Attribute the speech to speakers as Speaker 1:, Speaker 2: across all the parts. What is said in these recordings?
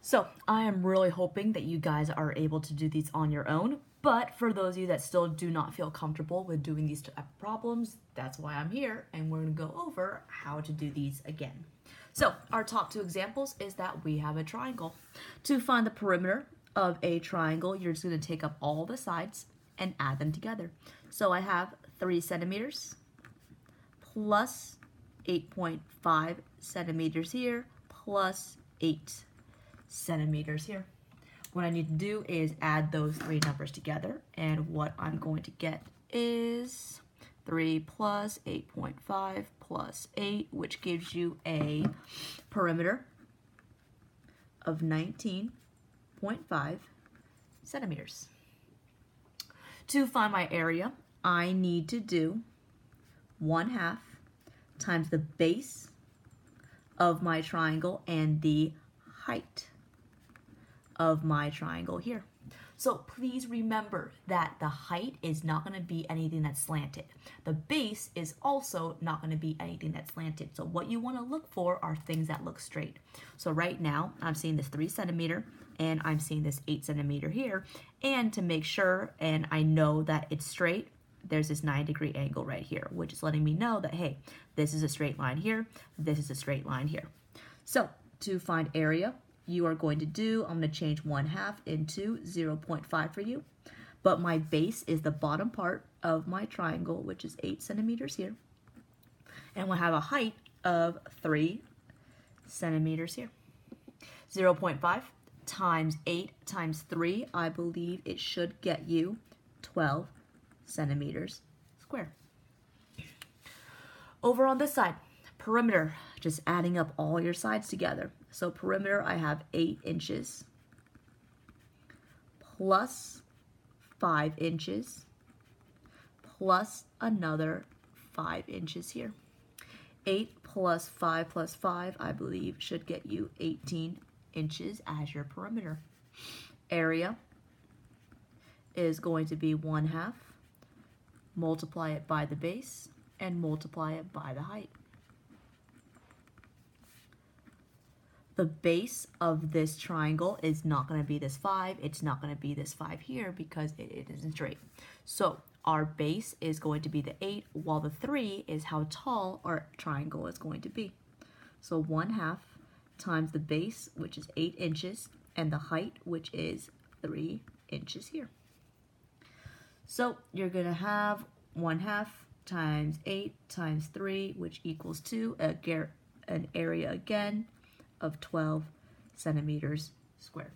Speaker 1: So I am really hoping that you guys are able to do these on your own. But for those of you that still do not feel comfortable with doing these type of problems, that's why I'm here, and we're going to go over how to do these again. So our top two examples is that we have a triangle. To find the perimeter of a triangle, you're just going to take up all the sides and add them together. So I have 3 centimeters plus 8.5 centimeters here plus 8 centimeters here. What I need to do is add those 3 numbers together, and what I'm going to get is 3 plus 8.5 plus 8, which gives you a perimeter of 19.5 centimeters. To find my area, I need to do 1/2 times the base of my triangle and the height of my triangle here. So please remember that the height is not going to be anything that's slanted. The base is also not going to be anything that's slanted. So what you want to look for are things that look straight. So right now I'm seeing this 3 centimeter and I'm seeing this 8 centimeter here. And to make sure, and I know that it's straight, there's this 9-degree angle right here, which is letting me know that, hey, this is a straight line here, this is a straight line here. So to find area, you are going to do, I'm going to change 1/2 into 0.5 for you. But my base is the bottom part of my triangle, which is 8 centimeters here. And we'll have a height of 3 centimeters here. 0.5 times 8 times 3, I believe it should get you 12 centimeters square. Over on this side, perimeter, just adding up all your sides together. So perimeter, I have 8 inches plus 5 inches plus another 5 inches here. 8 plus 5, I believe, should get you 18 inches as your perimeter. Area is going to be 1/2, multiply it by the base, and multiply it by the height. The base of this triangle is not going to be this 5. It's not going to be this 5 here because it isn't straight. So our base is going to be the 8, while the 3 is how tall our triangle is going to be. So 1/2 times the base, which is 8 inches, and the height, which is 3 inches here. So you're going to have 1/2 times 8 times 3, which equals 2, an area again of 12 centimeters squared.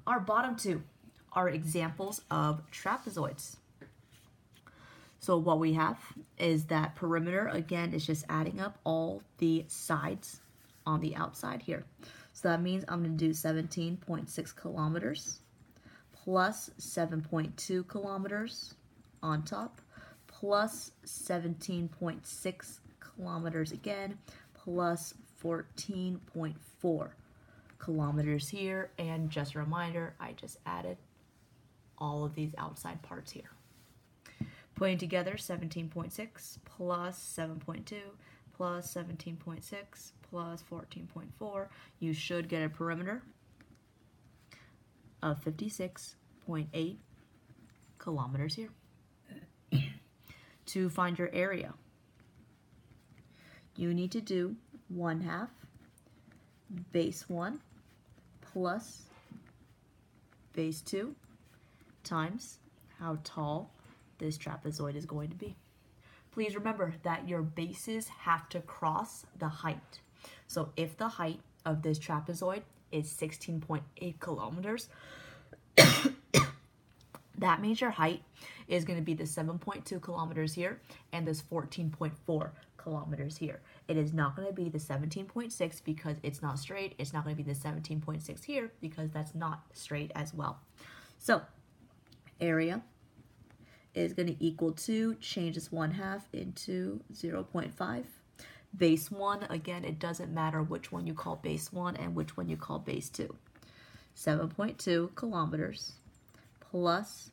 Speaker 1: Our bottom two are examples of trapezoids. So what we have is that perimeter, again, is just adding up all the sides on the outside here. So that means I'm going to do 17.6 kilometers plus 7.2 kilometers on top plus 17.6 kilometers again plus 14.4 kilometers here. And just a reminder, I just added all of these outside parts here. Putting together 17.6 plus 7.2 plus 17.6 plus 14.4, you should get a perimeter of 56.8 kilometers here. To find your area, you need to do 1/2 base 1 plus base 2 times how tall this trapezoid is going to be. Please remember that your bases have to cross the height. So if the height of this trapezoid is 16.8 kilometers, that means your height is going to be the 7.2 kilometers here and this 14.4 kilometers here. It is not going to be the 17.6 because it's not straight. It's not going to be the 17.6 here because that's not straight as well. So area is going to equal to, change this 1/2 into 0.5. Base 1, again, it doesn't matter which one you call base 1 and which one you call base 2. 7.2 kilometers plus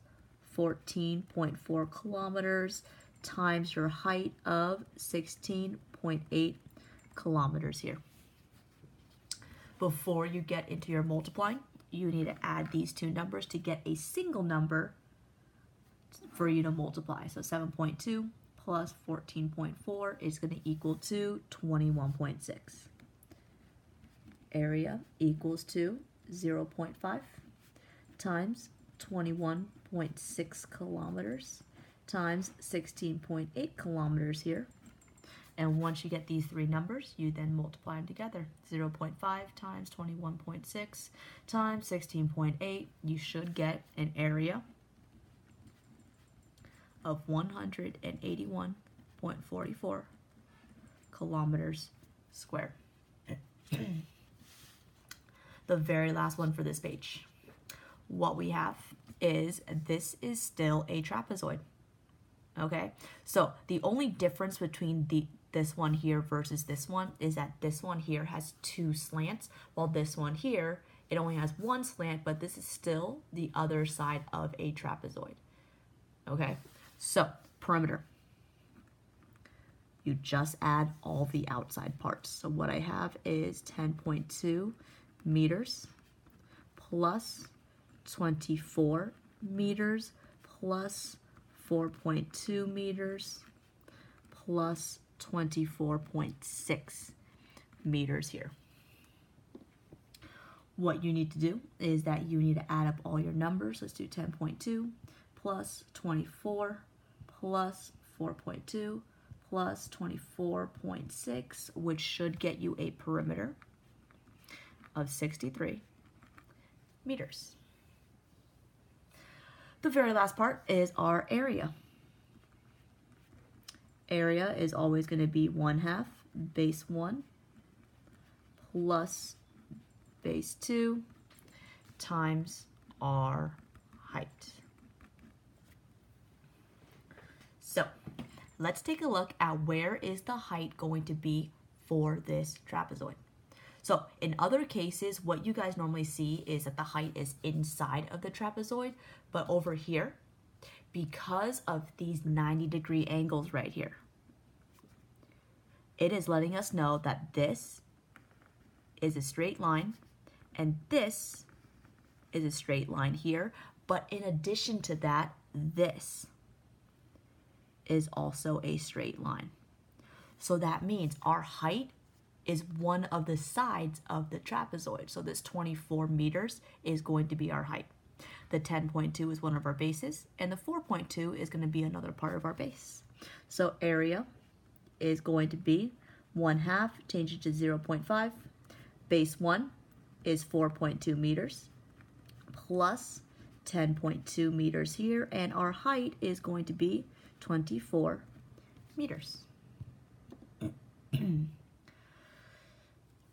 Speaker 1: 14.4 kilometers times your height of 16.8 kilometers here. before you get into your multiplying, you need to add these two numbers to get a single number for you to multiply. So 7.2 plus 14.4 is going to equal to 21.6. Area equals to 0.5 times 21.6 kilometers times 16.8 kilometers here. And once you get these three numbers, you then multiply them together. 0.5 times 21.6 times 16.8, you should get an area of 181.44 kilometers squared. The very last one for this page. What we have is, this is still a trapezoid. Okay, so the only difference between this one here versus this one is that this one here has two slants, while this one here, it only has one slant, but this is still the other side of a trapezoid. Okay, so perimeter. You just add all the outside parts. So what I have is 10.2 meters plus 24 meters plus 4.2 meters plus 24.6 meters here. What you need to do is that you need to add up all your numbers. Let's do 10.2 plus 24 plus 4.2 plus 24.6, which should get you a perimeter of 63 meters. The very last part is our area. Area is always going to be 1/2 base 1 plus base 2 times our height. So let's take a look at where is the height going to be for this trapezoid. So in other cases, what you guys normally see is that the height is inside of the trapezoid, but over here, because of these 90-degree angles right here, it is letting us know that this is a straight line and this is a straight line here, but in addition to that, this is also a straight line. So that means our height is one of the sides of the trapezoid. So this 24 meters is going to be our height. The 10.2 is one of our bases, and the 4.2 is going to be another part of our base. So area is going to be 1/2, change it to 0.5. Base 1 is 4.2 meters plus 10.2 meters here, and our height is going to be 24 meters.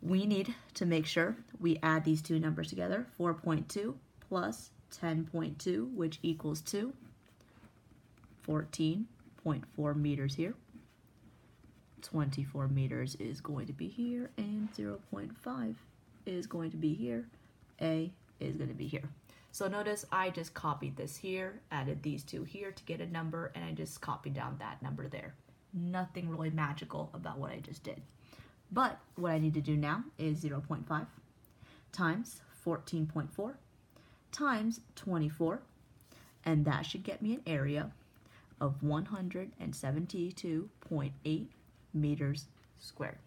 Speaker 1: We need to make sure we add these two numbers together. 4.2 plus 10.2, which equals to 14.4 meters here. 24 meters is going to be here, and 0.5 is going to be here. A is going to be here. So notice I just copied this here, added these two here to get a number, and I just copied down that number there. Nothing really magical about what I just did. But what I need to do now is 0.5 times 14.4 times 24, and that should get me an area of 172.8 meters squared.